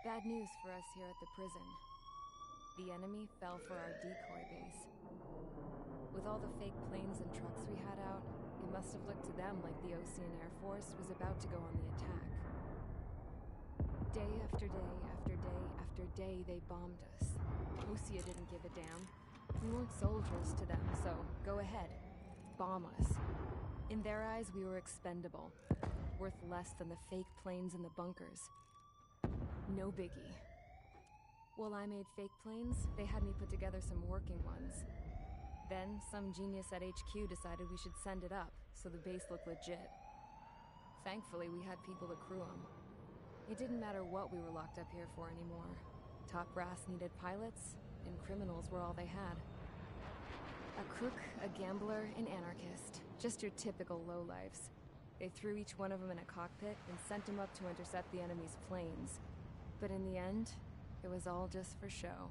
Bad news for us here at the prison. The enemy fell for our decoy base. With all the fake planes and trucks we had out, it must have looked to them like the Osean Air Force was about to go on the attack. Day after day after day after day, they bombed us. Osea didn't give a damn. We weren't soldiers to them, so go ahead. Bomb us. In their eyes, we were expendable. Worth less than the fake planes in the bunkers. No biggie. While I made fake planes, they had me put together some working ones. Then, some genius at HQ decided we should send it up, so the base looked legit. Thankfully, we had people to crew them. It didn't matter what we were locked up here for anymore. Top brass needed pilots, and criminals were all they had. A crook, a gambler, an anarchist. Just your typical lowlifes. They threw each one of them in a cockpit and sent them up to intercept the enemy's planes. But in the end, it was all just for show.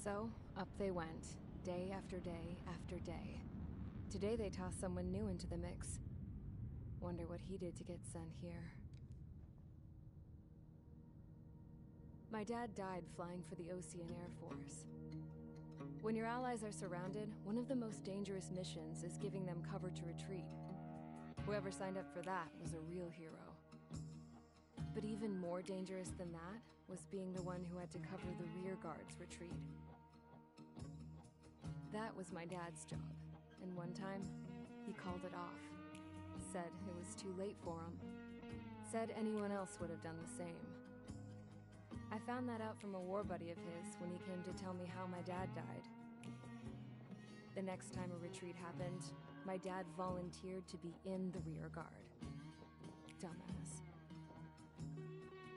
So, up they went, day after day after day. Today they tossed someone new into the mix. Wonder what he did to get sent here. My dad died flying for the Osean Air Force. When your allies are surrounded, one of the most dangerous missions is giving them cover to retreat. Whoever signed up for that was a real hero. But even more dangerous than that was being the one who had to cover the rear guard's retreat. That was my dad's job, and one time, he called it off. Said it was too late for him. Said anyone else would have done the same. I found that out from a war buddy of his when he came to tell me how my dad died. The next time a retreat happened, my dad volunteered to be in the rear guard. Dumbass.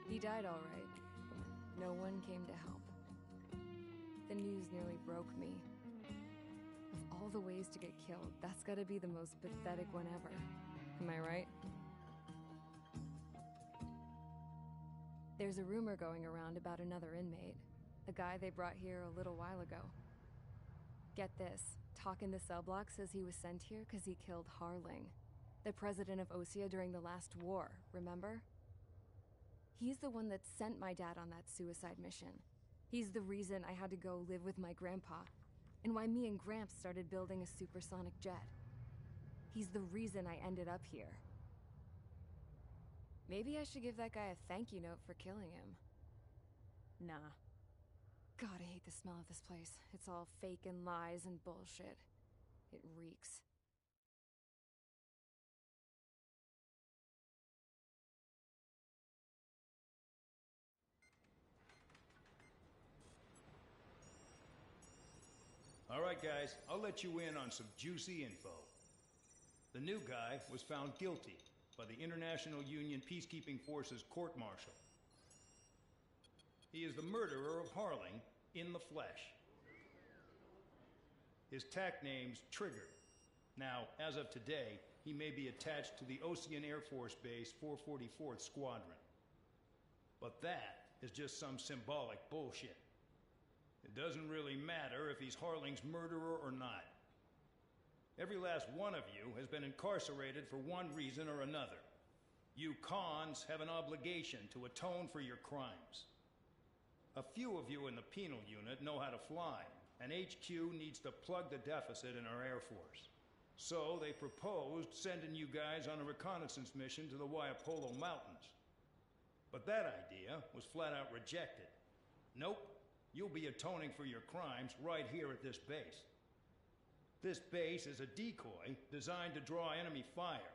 He died all right. No one came to help. The news nearly broke me. Of all the ways to get killed, that's gotta be the most pathetic one ever. Am I right? There's a rumor going around about another inmate. A guy they brought here a little while ago. Get this, talk in the cell block says he was sent here because he killed Harling, the president of Osea during the last war, remember? He's the one that sent my dad on that suicide mission. He's the reason I had to go live with my grandpa, and why me and Gramps started building a supersonic jet. He's the reason I ended up here. Maybe I should give that guy a thank you note for killing him. Nah. God, I hate the smell of this place. It's all fake and lies and bullshit. It reeks. All right, guys, I'll let you in on some juicy info. The new guy was found guilty by the International Union Peacekeeping Forces court-martial. He is the murderer of Harling in the flesh. His tack name's Trigger. Now, as of today, he may be attached to the Osean Air Force Base 444th Squadron. But that is just some symbolic bullshit. It doesn't really matter if he's Harling's murderer or not. Every last one of you has been incarcerated for one reason or another. You cons have an obligation to atone for your crimes. A few of you in the penal unit know how to fly, and HQ needs to plug the deficit in our Air Force. So they proposed sending you guys on a reconnaissance mission to the Waiapolo Mountains. But that idea was flat out rejected. Nope, you'll be atoning for your crimes right here at this base. This base is a decoy designed to draw enemy fire,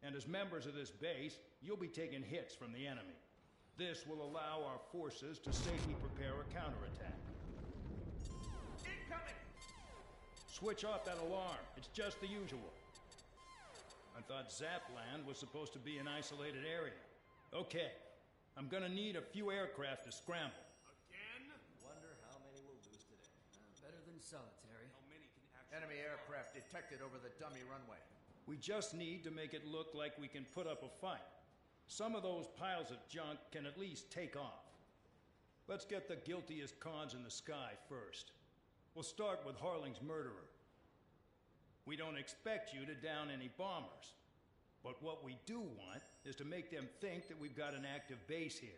and as members of this base, you'll be taking hits from the enemy. This will allow our forces to safely prepare a counterattack. Incoming! Switch off that alarm. It's just the usual. I thought Zapland was supposed to be an isolated area. Okay, I'm gonna need a few aircraft to scramble. Again? Wonder how many we'll lose today. Better than solitary. How many can actually... Enemy aircraft detected over the dummy runway. We just need to make it look like we can put up a fight. Some of those piles of junk can at least take off. Let's get the guiltiest cons in the sky first. We'll start with Harling's murderer. We don't expect you to down any bombers. But what we do want is to make them think that we've got an active base here.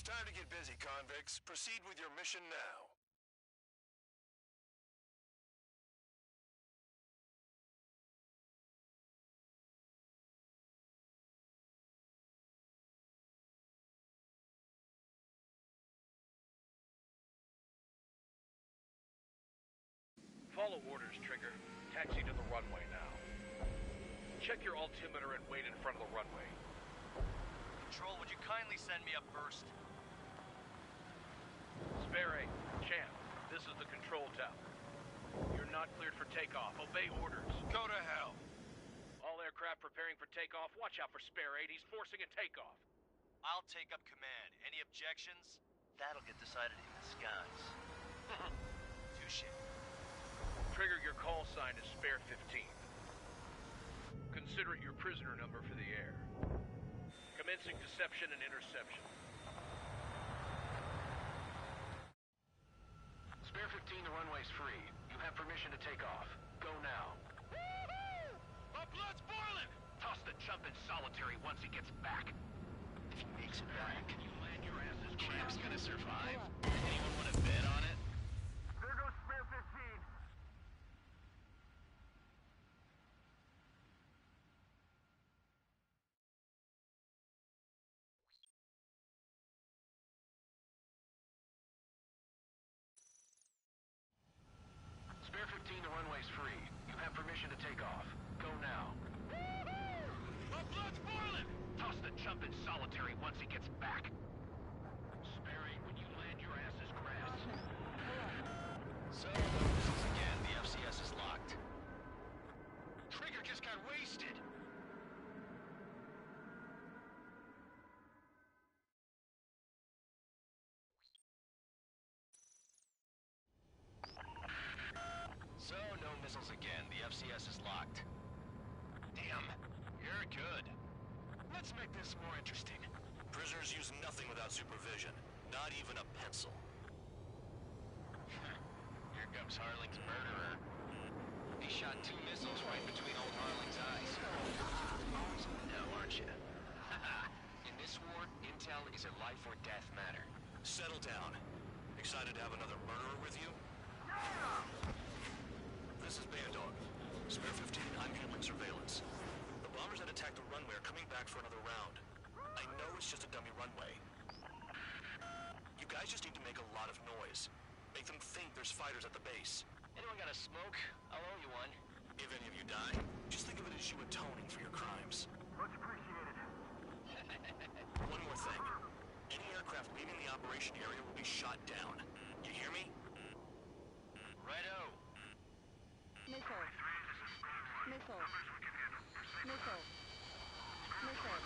It's time to get busy, convicts. Proceed with your mission now. Follow orders, Trigger. Taxi to the runway now. Check your altimeter and wait in front of the runway. Control, would you kindly send me up first? Spare 8, Champ, this is the control tower. You're not cleared for takeoff. Obey orders. Go to hell. All aircraft preparing for takeoff. Watch out for Spare 8. He's forcing a takeoff. I'll take up command. Any objections? That'll get decided in the skies. Touche. Trigger, your call sign is Spare 15. Consider it your prisoner number for the air. Commencing deception and interception. Spare 15, the runway's free. You have permission to take off. Go now. Woo-hoo! My blood's boiling! Toss the chump in solitary once he gets back. If he makes it back, can you land your asses? Champ's gonna survive? Anyone want to bet on it? There goes Spare 15. Spare 15, the runway's free. You have permission to take off. Go now. Woo-hoo! My blood's boiling! Toss the chump in solitary once he gets back. Spare 8, when you land, your ass is grabbed. So, this is again. The FCS is locked. Trigger just got wasted. So, no missiles again. The FCS is locked. Damn, you're good. Let's make this more interesting. Prisoners use nothing without supervision. Not even a pencil. Here comes Harling's murderer. He shot 2 missiles right between old Harling's eyes. No, aren't you? In this war, intel is a life or death matter. Settle down. Excited to have another murderer with you? This is Bandog. Spare 15, I'm handling surveillance. The bombers that attacked the runway are coming back for another round. I know it's just a dummy runway. You guys just need to make a lot of noise. Make them think there's fighters at the base. Anyone got a smoke? I'll owe you one. If any of you die, just think of it as you atoning for your crimes. Much appreciated. One more thing. Any aircraft leaving the operation area will be shot down. You hear me? Righto. Missile. Missile. Missile. Missile.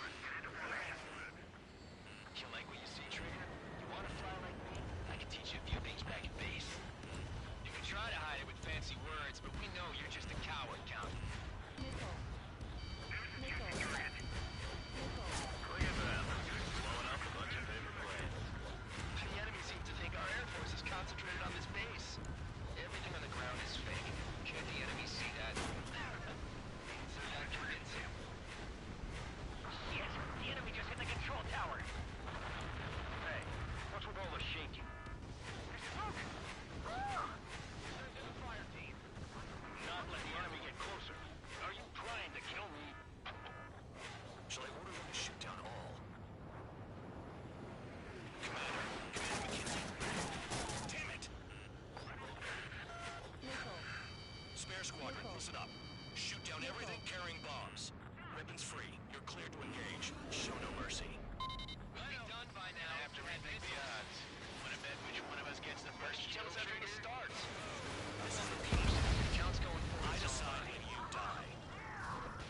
You like what you see, Trigger? You want to fly like me? I can teach you a few things back at base. You can try to hide it with fancy words, but we know you're just a coward, Count. Missile. Missile. Missile. Look at them. Blowing up a bunch of paper planes. The enemy seems to think our Air Force is concentrated on this base. Everything on the ground is fake. Can't the enemy see that? So that convince him. Yes, the enemy just hit the control tower. Hey, what's with all the shaking? There's smoke! Send in the fire team. Not let the enemy get closer. Are you trying to kill me? Shall I order them to shoot down all? Commander McKenzie. Damn it! Missile. Spare squadron, listen up. Shoot down everything carrying bombs. Weapons free. You're cleared to engage. Show no mercy. We'll be done by now. After we beat the odds. Wanna bet which one of us gets the first kill after it starts? This is the peace. Count's going for I decide and you die.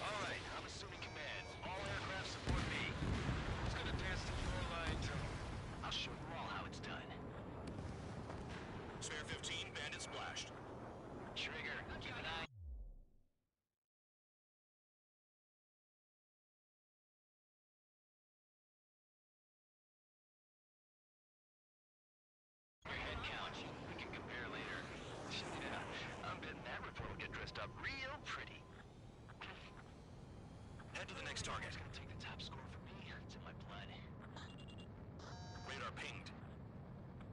All right, I'm assuming command. All aircraft support me. Who's gonna dance to your line, Tony? I'll show you all how it's done. Spare 15, bandit splashed. Trigger, keep an eye. Your head count. We can compare later. Yeah, I'm betting that report will get dressed up real pretty. Head to the next target. It's gonna take the top score from me. It's in my blood. Radar radar pinged.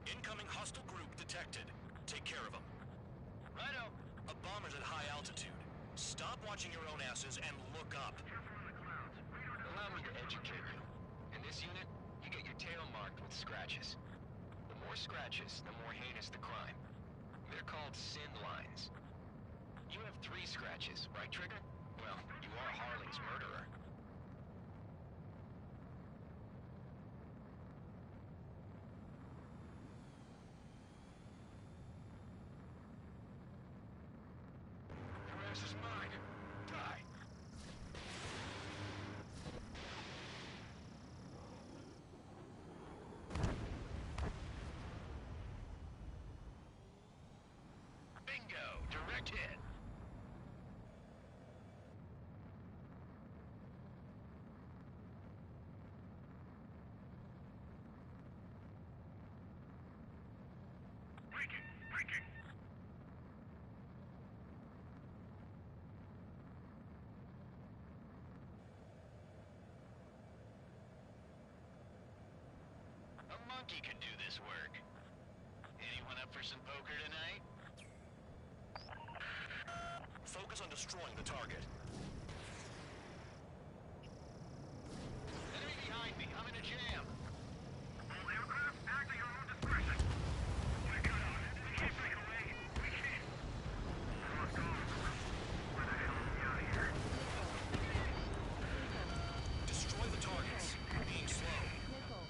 Incoming hostile group detected. Take care of them. Righto. A bomber's at high altitude. Stop watching your own asses and look up. Allow me to educate you. In this unit, you get your tail marked with scratches. The more scratches, the more heinous the crime. They're called sin lines. You have 3 scratches, right, Trigger? Well, you are Harling's murderer. Your ass is mine. Die. Bingo! Direct hit. Breaking! A monkey can do this work. Anyone up for some poker tonight? Focus on destroying the target. Enemy behind me. I'm in a jam. All aircraft, act at your own discretion. We're cut out. We can't break away. We can't. Let's go. Where the hell are we out of here? Destroy the targets. Being slow. Missile.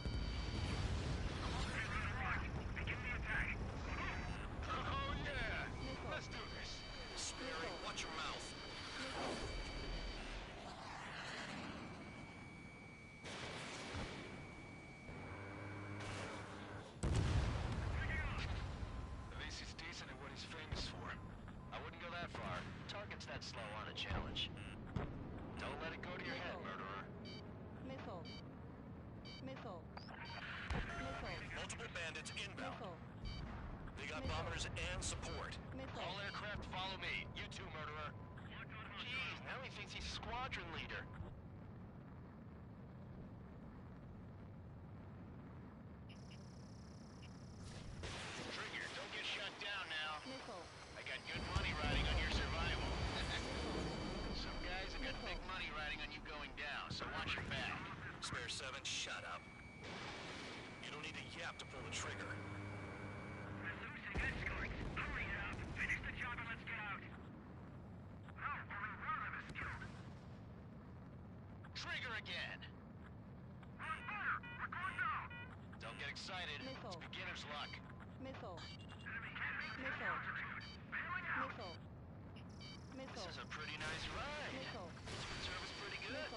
Begin the attack. Oh yeah! Missile. Let's do this. Sperry, watch your mouth. At least he's decent at what he's famous for. I wouldn't go that far. Target's that slow on a challenge. Don't let it go to your head, murderer. Missile. Missile. Missile. Multiple bandits inbound. Missile. They got bombers and support. Missile. All aircraft follow me. You too, murderer. Jeez, now he thinks he's squadron leader. Trigger, don't get shut down now. Missile. I got good money riding on your survival. Some guys have got big money riding on you going down, so watch your back. Spare 7, shut up. You don't need a yap to pull the trigger. We're losing escorts. Hurry it up. Finish the job and let's get out. No, only one of us killed. Trigger again. Run fire. We're going down. Don't get excited. Missile. It's beginner's luck. Missile. Enemy can't reach this Missile. altitude. Bailing out. Missile. This Missile. is a pretty nice ride. Missile. Service pretty good.